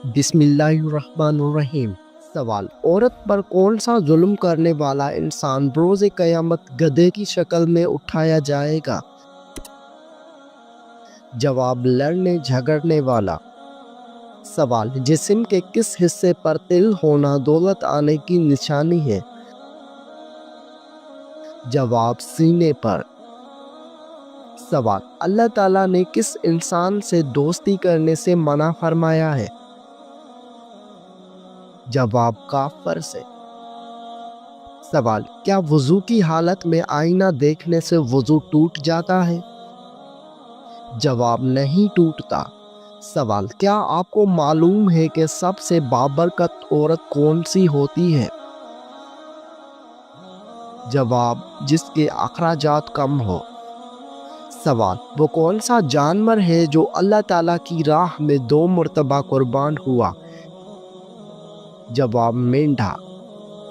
بسم اللہ الرحمن الرحیم۔ سوال: عورت پر کون سا ظلم کرنے والا انسان بروز قیامت گدھے کی شکل میں اٹھایا جائے گا؟ جواب: لڑنے جھگڑنے والا۔ سوال: جسم کے کس حصے پر تل ہونا دولت آنے کی نشانی ہے؟ جواب: سینے پر۔ سوال: اللہ تعالیٰ نے کس انسان سے دوستی کرنے سے منع فرمایا ہے؟ جواب: کافر سے۔ سوال: کیا وضو کی حالت میں آئینہ دیکھنے سے وضو ٹوٹ جاتا ہے؟ جواب: نہیں ٹوٹتا۔ سوال: کیا آپ کو معلوم ہے کہ سب سے بابرکت عورت کون سی ہوتی ہے؟ جواب: جس کے اخراجات کم ہو۔ سوال: وہ کون سا جانور ہے جو اللہ تعالیٰ کی راہ میں 2 مرتبہ قربان ہوا؟ جواب: مینڈھا۔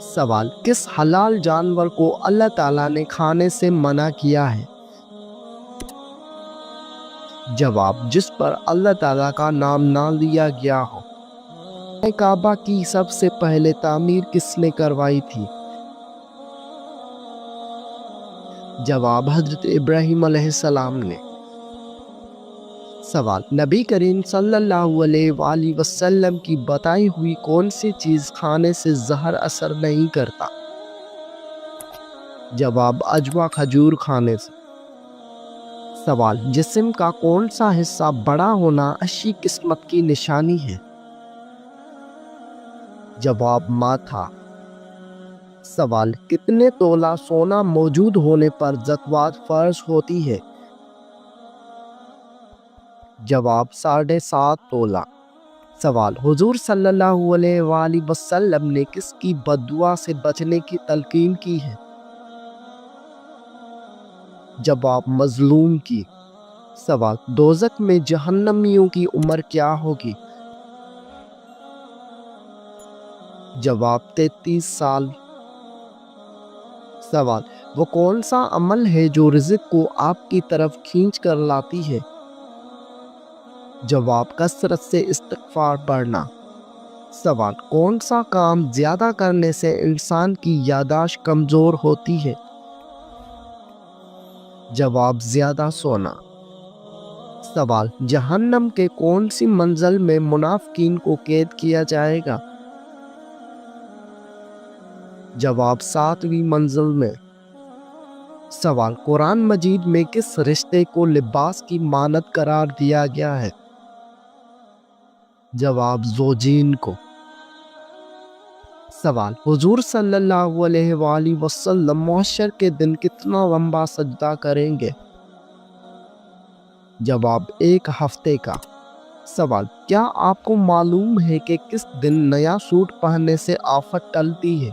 سوال: کس حلال جانور کو اللہ تعالیٰ نے کھانے سے منع کیا ہے؟ جواب: جس پر اللہ تعالیٰ کا نام نہ لیا گیا ہو۔ کعبہ کی سب سے پہلے تعمیر کس نے کروائی تھی؟ جواب: حضرت ابراہیم علیہ السلام نے۔ سوال: نبی کریم صلی اللہ علیہ وآلہ وسلم کی بتائی ہوئی کون سی چیز کھانے سے زہر اثر نہیں کرتا؟ جواب: عجوا کھجور کھانے سے۔ سوال: جسم کا کون سا حصہ بڑا ہونا اچھی قسمت کی نشانی ہے؟ جواب: ماتھا۔ سوال: کتنے تولہ سونا موجود ہونے پر زکوٰۃ فرض ہوتی ہے؟ جواب: 7.5 تولہ۔ سوال: حضور صلی اللہ علیہ وآلہ وسلم نے کس کی بد دعا سے بچنے کی تلقین کی ہے؟ جواب: مظلوم کی۔ سوال: دوزخ میں جہنمیوں کی عمر کیا ہوگی؟ جواب: 33 سال۔ سوال: وہ کون سا عمل ہے جو رزق کو آپ کی طرف کھینچ کر لاتی ہے؟ جواب: کثرت سے استغفار پڑھنا۔ سوال: کون سا کام زیادہ کرنے سے انسان کی یادداشت کمزور ہوتی ہے؟ جواب: زیادہ سونا۔ سوال: جہنم کے کون سی منزل میں منافقین کو قید کیا جائے گا؟ جواب: 7ویں منزل میں۔ سوال: قرآن مجید میں کس رشتے کو لباس کی مانند قرار دیا گیا ہے؟ جواب: زوجین کو۔ سوال: حضور صلی اللہ علیہ وآلہ وسلم محشر کے دن کتنا لمبا سجدہ کریں گے؟ جواب: 1 ہفتے کا۔ سوال: کیا آپ کو معلوم ہے کہ کس دن نیا سوٹ پہننے سے آفت ٹلتی ہے؟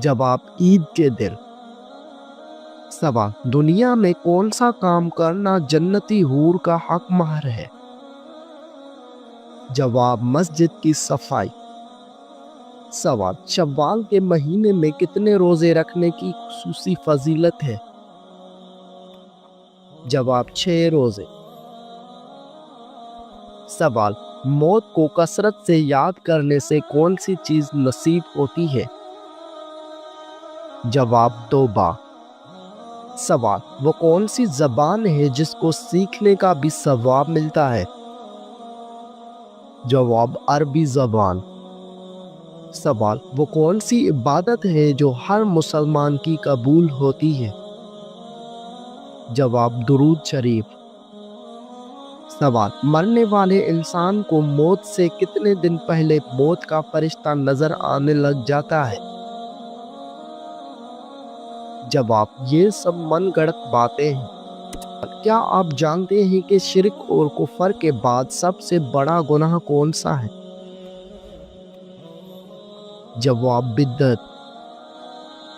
جواب: عید کے دن۔ سوال: دنیا میں کون سا کام کرنا جنتی حور کا حق مہر ہے؟ جواب: مسجد کی صفائی۔ سوال: شوال کے مہینے میں کتنے روزے رکھنے کی خصوصی فضیلت ہے؟ جواب: 6 روزے۔ سوال: موت کو کثرت سے یاد کرنے سے کون سی چیز نصیب ہوتی ہے؟ جواب: توبہ۔ سوال: وہ کون سی زبان ہے جس کو سیکھنے کا بھی ثواب ملتا ہے؟ جواب: عربی زبان۔ سوال: وہ کون سی عبادت ہے جو ہر مسلمان کی قبول ہوتی ہے؟ جواب: درود شریف۔ سوال: مرنے والے انسان کو موت سے کتنے دن پہلے موت کا فرشتہ نظر آنے لگ جاتا ہے؟ جواب: یہ سب من گھڑت باتیں ہیں۔ کیا آپ جانتے ہیں کہ شرک اور کفر کے بعد سب سے بڑا گناہ کون سا ہے؟ جواب: بدعت۔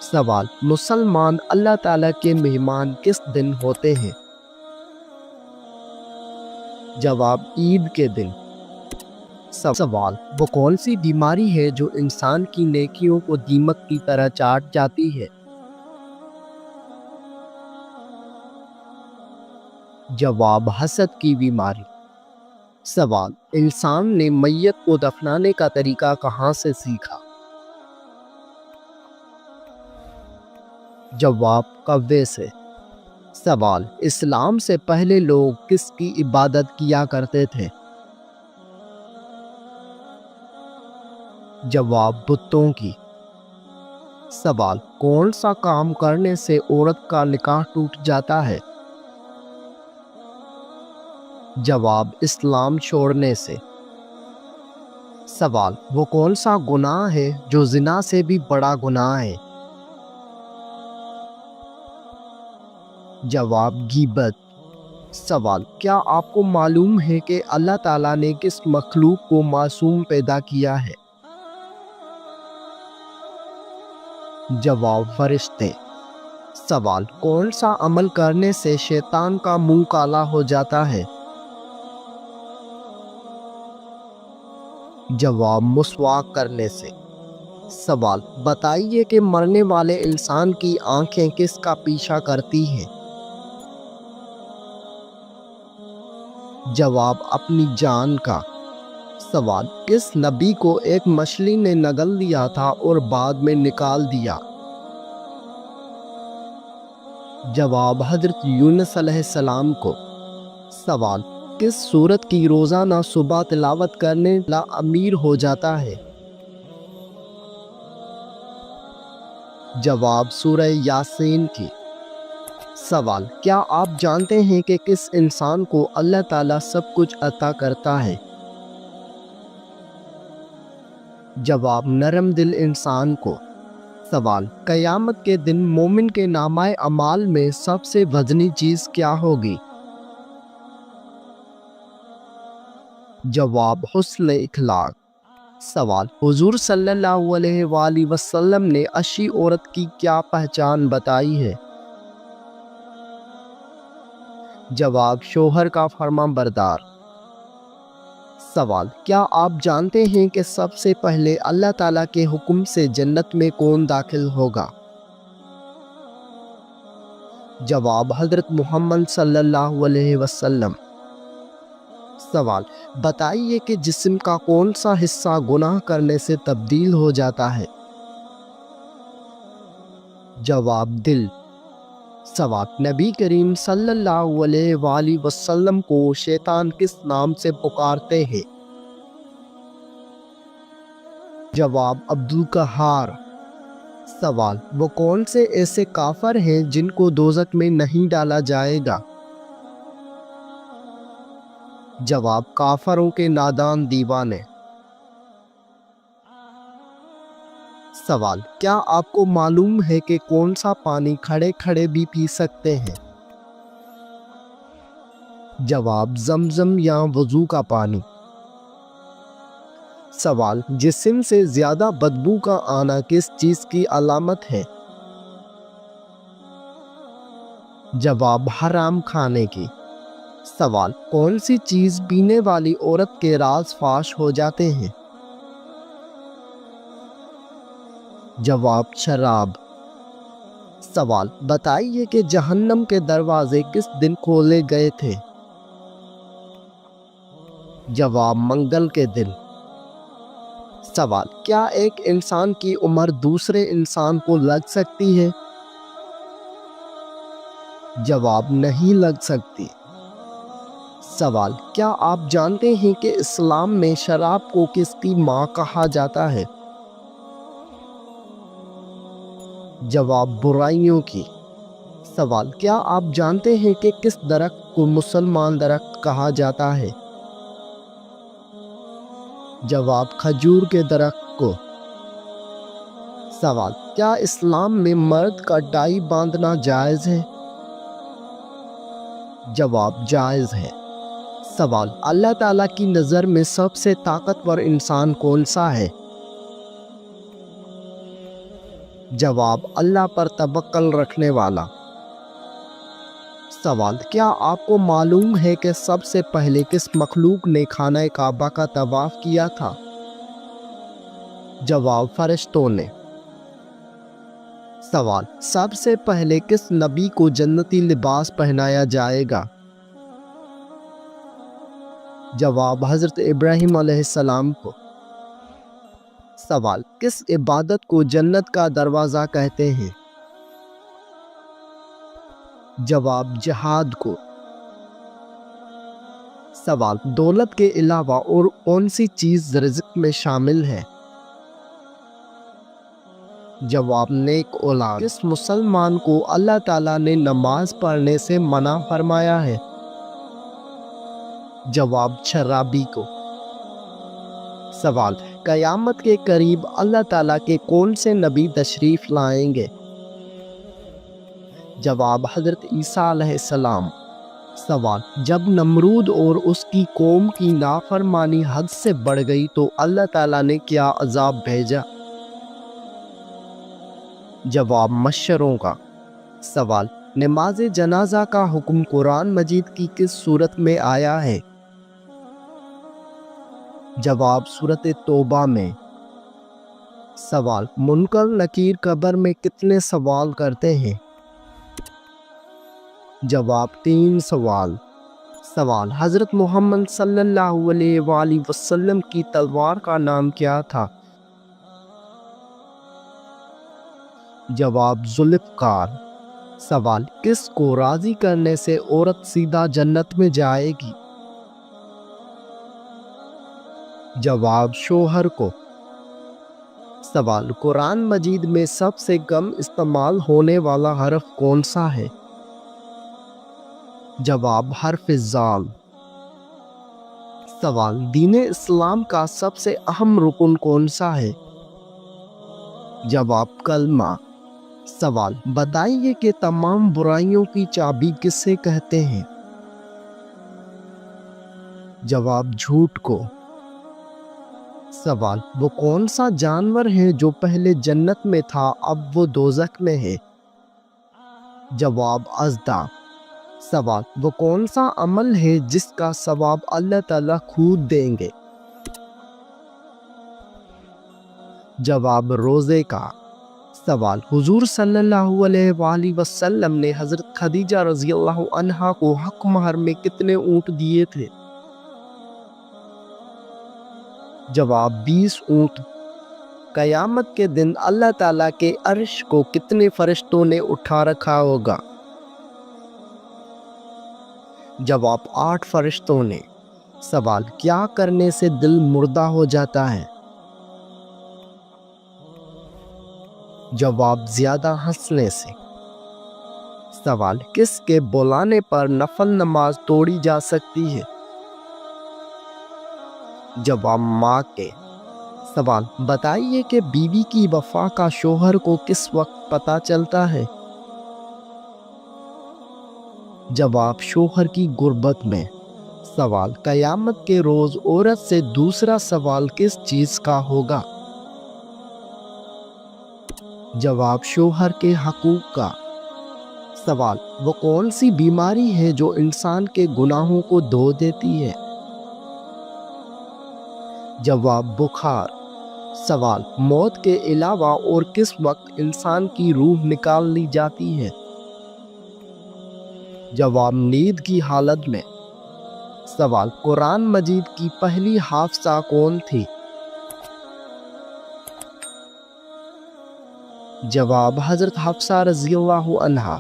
سوال: مسلمان اللہ تعالیٰ کے مہمان کس دن ہوتے ہیں؟ جواب: عید کے دن۔ سوال: وہ کون سی بیماری ہے جو انسان کی نیکیوں کو دیمک کی طرح چاٹ جاتی ہے؟ جواب: حسد کی بیماری۔ سوال: انسان نے میت کو دفنانے کا طریقہ کہاں سے سیکھا؟ جواب: کوے سے۔ سوال: اسلام سے پہلے لوگ کس کی عبادت کیا کرتے تھے؟ جواب: بتوں کی۔ سوال: کون سا کام کرنے سے عورت کا نکاح ٹوٹ جاتا ہے؟ جواب: اسلام چھوڑنے سے۔ سوال: وہ کون سا گناہ ہے جو زنا سے بھی بڑا گناہ ہے؟ جواب: غیبت۔ سوال: کیا آپ کو معلوم ہے کہ اللہ تعالیٰ نے کس مخلوق کو معصوم پیدا کیا ہے؟ جواب: فرشتے۔ سوال: کون سا عمل کرنے سے شیطان کا منہ کالا ہو جاتا ہے؟ جواب: مسواک کرنے سے۔ سوال: بتائیے کہ مرنے والے انسان کی آنکھیں کس کا پیچھا کرتی ہیں؟ جواب: اپنی جان کا۔ سوال: کس نبی کو ایک مچھلی نے نگل دیا تھا اور بعد میں نکال دیا؟ جواب: حضرت یونس علیہ السلام کو۔ سوال: کس سورت کی روزانہ صبح تلاوت کرنے والا امیر ہو جاتا ہے؟ جواب: سورہ یاسین کی۔ سوال: کیا آپ جانتے ہیں کہ کس انسان کو اللہ تعالیٰ سب کچھ عطا کرتا ہے؟ جواب: نرم دل انسان کو۔ سوال: قیامت کے دن مومن کے نامہ اعمال میں سب سے وزنی چیز کیا ہوگی؟ جواب: حسن اخلاق۔ سوال: حضور صلی اللہ علیہ وآلہ وسلم نے اچھی عورت کی کیا پہچان بتائی ہے؟ جواب: شوہر کا فرما بردار۔ سوال: کیا آپ جانتے ہیں کہ سب سے پہلے اللہ تعالیٰ کے حکم سے جنت میں کون داخل ہوگا؟ جواب: حضرت محمد صلی اللہ علیہ وسلم۔ سوال: بتائیے کہ جسم کا کون سا حصہ گناہ کرنے سے تبدیل ہو جاتا ہے؟ جواب: دل۔ سوال: نبی کریم صلی اللہ علیہ وآلہ وسلم کو شیطان کس نام سے پکارتے ہیں؟ جواب: عبدالقہار۔ سوال: وہ کون سے ایسے کافر ہیں جن کو دوزخ میں نہیں ڈالا جائے گا؟ جواب: کافروں کے نادان دیوانے۔ سوال: کیا آپ کو معلوم ہے کہ کون سا پانی کھڑے کھڑے بھی پی سکتے ہیں؟ جواب: زمزم یا وضو کا پانی۔ سوال: جسم سے زیادہ بدبو کا آنا کس چیز کی علامت ہے؟ جواب: حرام کھانے کی۔ سوال: کون سی چیز پینے والی عورت کے راز فاش ہو جاتے ہیں؟ جواب: شراب۔ سوال: بتائیے کہ جہنم کے دروازے کس دن کھولے گئے تھے؟ جواب: منگل کے دن۔ سوال: کیا ایک انسان کی عمر دوسرے انسان کو لگ سکتی ہے؟ جواب: نہیں لگ سکتی۔ سوال: کیا آپ جانتے ہیں کہ اسلام میں شراب کو کس کی ماں کہا جاتا ہے؟ جواب: برائیوں کی۔ سوال: کیا آپ جانتے ہیں کہ کس درخت کو مسلمان درخت کہا جاتا ہے؟ جواب: کھجور کے درخت کو۔ سوال: کیا اسلام میں مرد کا ٹائی باندھنا جائز ہے؟ جواب: جائز ہے۔ سوال: اللہ تعالیٰ کی نظر میں سب سے طاقتور انسان کون سا ہے؟ جواب: اللہ پر توکل رکھنے والا۔ سوال: کیا آپ کو معلوم ہے کہ سب سے پہلے کس مخلوق نے خانہ کعبہ کا طواف کیا تھا؟ جواب: فرشتوں نے۔ سوال: سب سے پہلے کس نبی کو جنتی لباس پہنایا جائے گا؟ جواب حضرت ابراہیم علیہ السلام کو۔ سوال، کس عبادت کو جنت کا دروازہ کہتے ہیں؟ جواب، جہاد کو۔ سوال، دولت کے علاوہ اور کون سی چیز رزق میں شامل ہے؟ جواب، نیک اولاد۔ کس مسلمان کو اللہ تعالیٰ نے نماز پڑھنے سے منع فرمایا ہے؟ جواب، شرابی کو۔ سوال، قیامت کے قریب اللہ تعالیٰ کے کون سے نبی تشریف لائیں گے؟ جواب، حضرت عیسیٰ علیہ السلام۔ سوال، جب نمرود اور اس کی قوم کی نافرمانی حد سے بڑھ گئی تو اللہ تعالیٰ نے کیا عذاب بھیجا؟ جواب، مچھروں کا۔ سوال، نماز جنازہ کا حکم قرآن مجید کی کس سورت میں آیا ہے؟ جواب، سورۃ توبہ میں۔ سوال، منکر نکیر قبر میں کتنے سوال کرتے ہیں؟ جواب، 3 سوال۔ سوال، حضرت محمد صلی اللہ علیہ وآلہ وسلم کی تلوار کا نام کیا تھا؟ جواب، ذوالفقار۔ سوال، کس کو راضی کرنے سے عورت سیدھا جنت میں جائے گی؟ جواب، شوہر کو۔ سوال، قرآن مجید میں سب سے کم استعمال ہونے والا حرف کون سا ہے؟ جواب، حرف ذال۔ سوال، دین اسلام کا سب سے اہم رکن کون سا ہے؟ جواب، کلمہ۔ سوال، بتائیے کہ تمام برائیوں کی چابی کسے کہتے ہیں؟ جواب، جھوٹ کو۔ سوال، وہ کون سا جانور ہے جو پہلے جنت میں تھا اب وہ دوزخ میں ہے؟ جواب، اژدھا۔ سوال، وہ کون سا عمل ہے جس کا ثواب اللہ تعالیٰ خود دیں گے؟ جواب، روزے کا۔ سوال، حضور صلی اللہ علیہ وآلہ وسلم نے حضرت خدیجہ رضی اللہ عنہا کو حق مہر میں کتنے اونٹ دیے تھے؟ جواب، 20 اونٹ۔ قیامت کے دن اللہ تعالیٰ کے عرش کو کتنے فرشتوں نے اٹھا رکھا ہوگا؟ جواب، 8 فرشتوں نے۔ سوال، کیا کرنے سے دل مردہ ہو جاتا ہے؟ جواب، زیادہ ہنسنے سے۔ سوال، کس کے بلانے پر نفل نماز توڑی جا سکتی ہے؟ جواب، ماں کے۔ سوال، بتائیے کہ بیوی کی وفا کا شوہر کو کس وقت پتہ چلتا ہے؟ جواب، شوہر کی غربت میں۔ سوال، قیامت کے روز عورت سے دوسرا سوال کس چیز کا ہوگا؟ جواب، شوہر کے حقوق کا۔ سوال، وہ کون سی بیماری ہے جو انسان کے گناہوں کو دھو دیتی ہے؟ جواب، بخار۔ سوال، موت کے علاوہ اور کس وقت انسان کی روح نکال لی جاتی ہے؟ جواب، نیند کی حالت میں۔ سوال، قرآن مجید کی پہلی حافظہ کون تھی؟ جواب، حضرت حفصہ رضی اللہ عنہا۔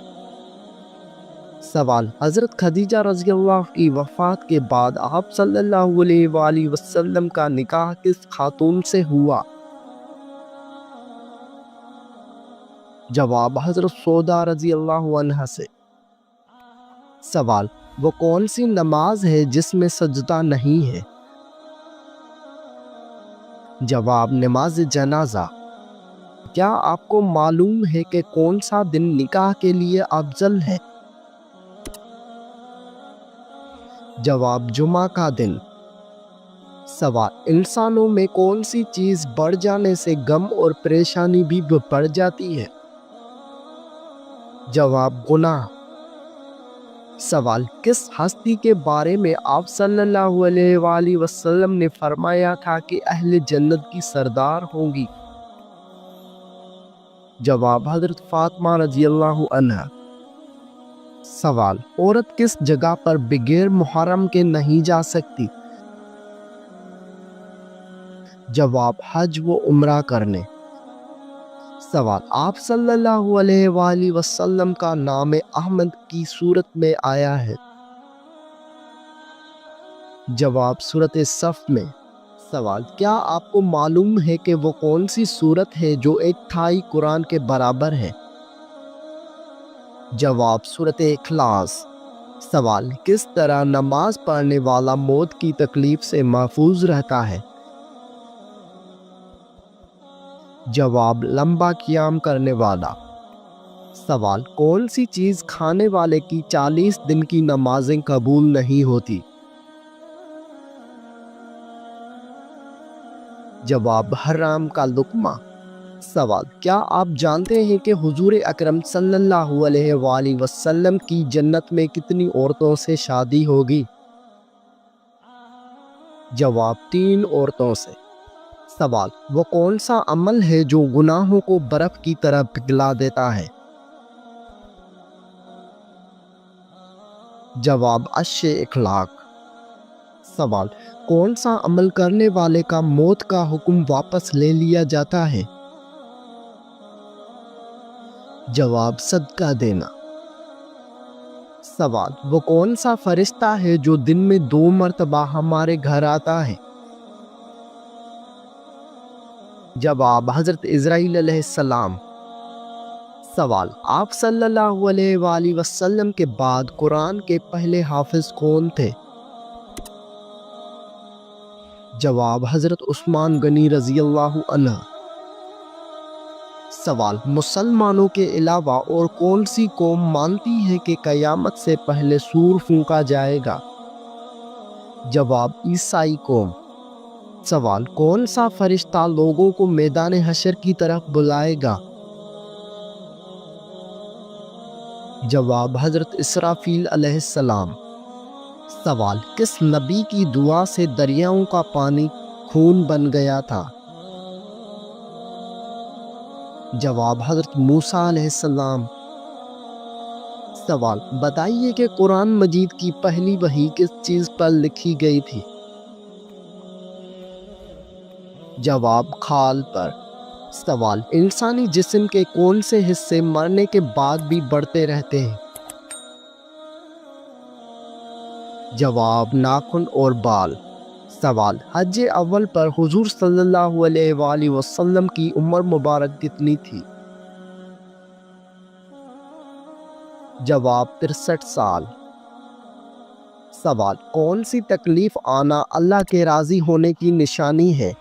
سوال، حضرت خدیجہ رضی اللہ کی وفات کے بعد آپ صلی اللہ علیہ وآلہ وسلم کا نکاح کس خاتون سے ہوا؟ جواب، حضرت سودا رضی اللہ عنہا سے۔ سوال، وہ کون سی نماز ہے جس میں سجدہ نہیں ہے؟ جواب، نماز جنازہ۔ کیا آپ کو معلوم ہے کہ کون سا دن نکاح کے لیے افضل ہے؟ جواب، جمعہ کا دن۔ سوال، انسانوں میں کون سی چیز بڑھ جانے سے غم اور پریشانی بھی بڑھ جاتی ہے؟ جواب، گناہ۔ سوال، کس ہستی کے بارے میں آپ صلی اللہ علیہ وآلہ وسلم نے فرمایا تھا کہ اہل جنت کی سردار ہوں گی؟ جواب، حضرت فاطمہ رضی اللہ عنہا۔ سوال، عورت کس جگہ پر بغیر محرم کے نہیں جا سکتی؟ جواب حج و عمرہ کرنے۔ سوال، آپ صلی اللہ علیہ وآلہ وسلم کا نام احمد کی صورت میں آیا ہے؟ جواب سورۃ صف میں۔ سوال، کیا آپ کو معلوم ہے کہ وہ کون سی صورت ہے جو ایک تہائی قرآن کے برابر ہے؟ جواب سورۃ اخلاص۔ سوال، کس طرح نماز پڑھنے والا موت کی تکلیف سے محفوظ رہتا ہے؟ جواب، لمبا قیام کرنے والا۔ سوال، کون سی چیز کھانے والے کی 40 دن کی نمازیں قبول نہیں ہوتی؟ جواب، حرام کا لقمہ۔ سوال، کیا آپ جانتے ہیں کہ حضور اکرم صلی اللہ علیہ وآلہ وسلم کی جنت میں کتنی عورتوں سے شادی ہوگی؟ جواب، 3 عورتوں سے۔ سوال، وہ کون سا عمل ہے جو گناہوں کو برف کی طرح پگھلا دیتا ہے؟ جواب، اچھے اخلاق۔ سوال، کون سا عمل کرنے والے کا موت کا حکم واپس لے لیا جاتا ہے؟ جواب، صدقہ دینا۔ سوال، وہ کون سا فرشتہ ہے جو دن میں 2 مرتبہ ہمارے گھر آتا ہے؟ جواب، حضرت عزرائیل علیہ السلام۔ سوال، آپ صلی اللہ علیہ وآلہ وسلم کے بعد قرآن کے پہلے حافظ کون تھے؟ جواب، حضرت عثمان غنی رضی اللہ عنہ۔ سوال، مسلمانوں کے علاوہ اور کون سی قوم مانتی ہے کہ قیامت سے پہلے سور پھونکا جائے گا؟ جواب، عیسائی قوم۔ سوال، کون سا فرشتہ لوگوں کو میدان حشر کی طرف بلائے گا؟ جواب، حضرت اسرافیل علیہ السلام۔ سوال، کس نبی کی دعا سے دریاؤں کا پانی خون بن گیا تھا؟ جواب، حضرت موسیٰ علیہ السلام۔ سوال، بتائیے کہ قرآن مجید کی پہلی وحی کس چیز پر لکھی گئی تھی؟ جواب، کھال پر۔ سوال، انسانی جسم کے کون سے حصے مرنے کے بعد بھی بڑھتے رہتے ہیں؟ جواب، ناخن اور بال۔ سوال، حج اول پر حضور صلی اللہ علیہ وآلہ وسلم کی عمر مبارک کتنی تھی؟ جواب، 63 سال۔ سوال، کون سی تکلیف آنا اللہ کے راضی ہونے کی نشانی ہے؟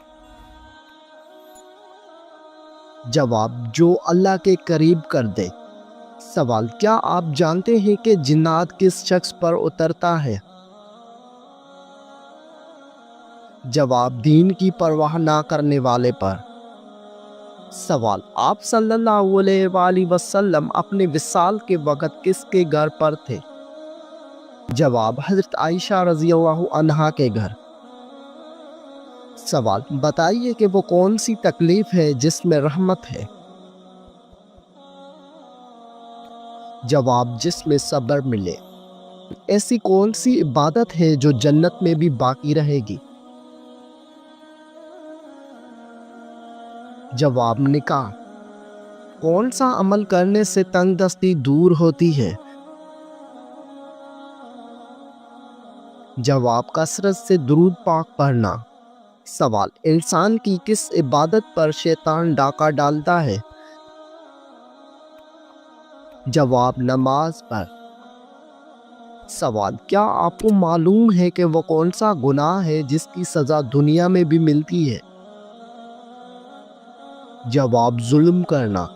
جواب، جو اللہ کے قریب کر دے۔ سوال، کیا آپ جانتے ہیں کہ جنات کس شخص پر اترتا ہے؟ جواب، دین کی پرواہ نہ کرنے والے پر۔ سوال، آپ صلی اللہ علیہ وآلہ وسلم اپنے وصال کے وقت کس کے گھر پر تھے؟ جواب، حضرت عائشہ رضی اللہ عنہا کے گھر۔ سوال، بتائیے کہ وہ کون سی تکلیف ہے جس میں رحمت ہے؟ جواب، جس میں صبر ملے۔ ایسی کون سی عبادت ہے جو جنت میں بھی باقی رہے گی؟ جواب، نکاح۔ کون سا عمل کرنے سے تنگ دستی دور ہوتی ہے؟ جواب، کثرت سے درود پاک پڑھنا۔ سوال، انسان کی کس عبادت پر شیطان ڈاکہ ڈالتا ہے؟ جواب، نماز پر۔ سوال، کیا آپ کو معلوم ہے کہ وہ کون سا گناہ ہے جس کی سزا دنیا میں بھی ملتی ہے؟ جواب، ظلم کرنا۔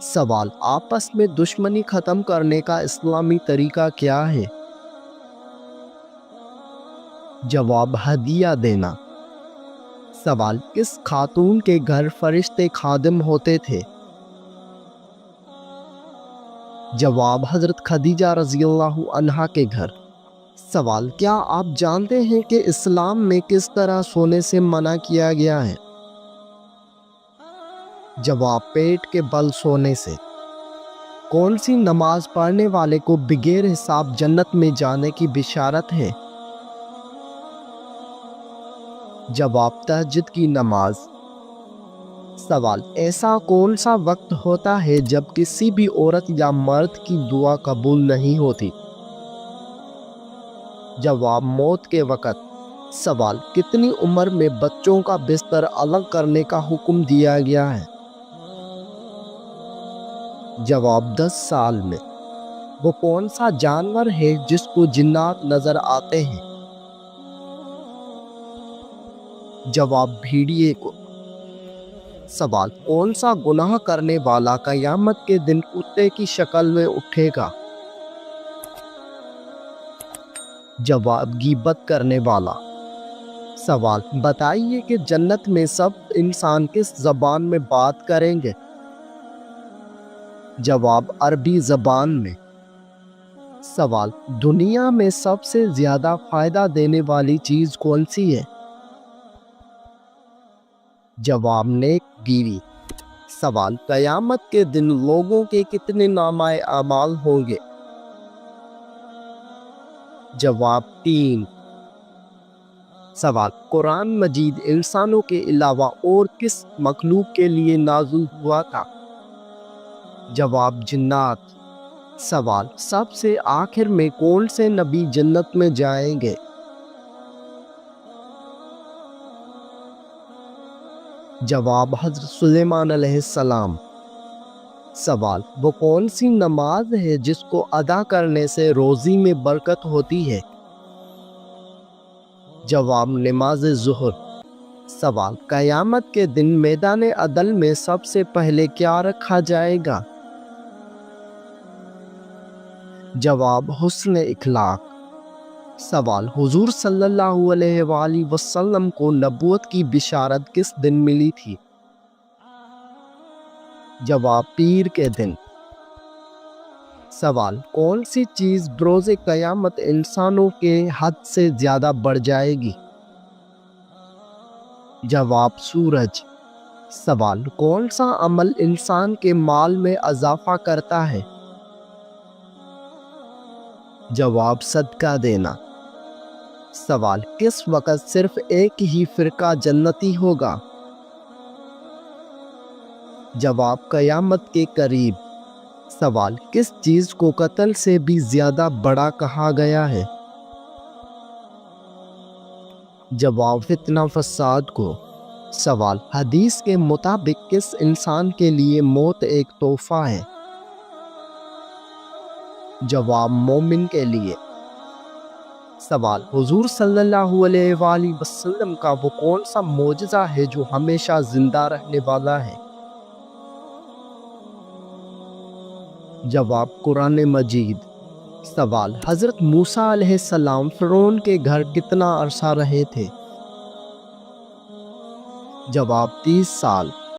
سوال، آپس میں دشمنی ختم کرنے کا اسلامی طریقہ کیا ہے؟ جواب، ہدیہ دینا۔ سوال، کس خاتون کے گھر فرشتے خادم ہوتے تھے؟ جواب، حضرت خدیجہ رضی اللہ عنہا کے گھر۔ سوال، کیا آپ جانتے ہیں کہ اسلام میں کس طرح سونے سے منع کیا گیا ہے؟ جواب، پیٹ کے بل سونے سے۔ کون سی نماز پڑھنے والے کو بغیر حساب جنت میں جانے کی بشارت ہے؟ جواب تہجد کی نماز۔ سوال ایسا کون سا وقت ہوتا ہے جب کسی بھی عورت یا مرد کی دعا قبول نہیں ہوتی؟ جواب موت کے وقت۔ سوال کتنی عمر میں بچوں کا بستر الگ کرنے کا حکم دیا گیا ہے؟ جواب 10 سال میں۔ وہ کون سا جانور ہے جس کو جنات نظر آتے ہیں؟ جواب بھیڑیے کو۔ سوال کون سا گناہ کرنے والا قیامت کے دن کتے کی شکل میں اٹھے گا؟ جواب غیبت کرنے والا۔ سوال بتائیے کہ جنت میں سب انسان کس زبان میں بات کریں گے؟ جواب عربی زبان میں۔ سوال دنیا میں سب سے زیادہ فائدہ دینے والی چیز کون سی ہے؟ جواب نیک بیوی۔ سوال قیامت کے دن لوگوں کے کتنے نامہ اعمال ہوں گے؟ جواب 3۔ سوال قرآن مجید انسانوں کے علاوہ اور کس مخلوق کے لیے نازل ہوا تھا؟ جواب جنات۔ سوال سب سے آخر میں کون سے نبی جنت میں جائیں گے؟ جواب حضرت سلیمان علیہ السلام۔ سوال وہ کون سی نماز ہے جس کو ادا کرنے سے روزی میں برکت ہوتی ہے؟ جواب نماز ظہر۔ سوال قیامت کے دن میدان عدل میں سب سے پہلے کیا رکھا جائے گا؟ جواب حسن اخلاق۔ سوال حضور صلی اللہ علیہ وآلہ وسلم کو نبوت کی بشارت کس دن ملی تھی؟ جواب پیر کے دن۔ سوال کون سی چیز بروز قیامت انسانوں کے حد سے زیادہ بڑھ جائے گی؟ جواب سورج۔ سوال کون سا عمل انسان کے مال میں اضافہ کرتا ہے؟ جواب صدقہ دینا۔ سوال کس وقت صرف ایک ہی فرقہ جنتی ہوگا؟ جواب قیامت کے قریب۔ سوال کس چیز کو قتل سے بھی زیادہ بڑا کہا گیا ہے؟ جواب فتنہ فساد کو۔ سوال حدیث کے مطابق کس انسان کے لیے موت ایک تحفہ ہے؟ جواب مومن کے لیے۔ سوال حضور صلی اللہ علیہ وآلہ وسلم کا وہ کون سا معجزہ ہے جو ہمیشہ زندہ رہنے والا ہے؟ جواب قرآن مجید۔ سوال حضرت موسیٰ علیہ السلام فرعون کے گھر کتنا عرصہ رہے تھے؟ جواب 30 سال۔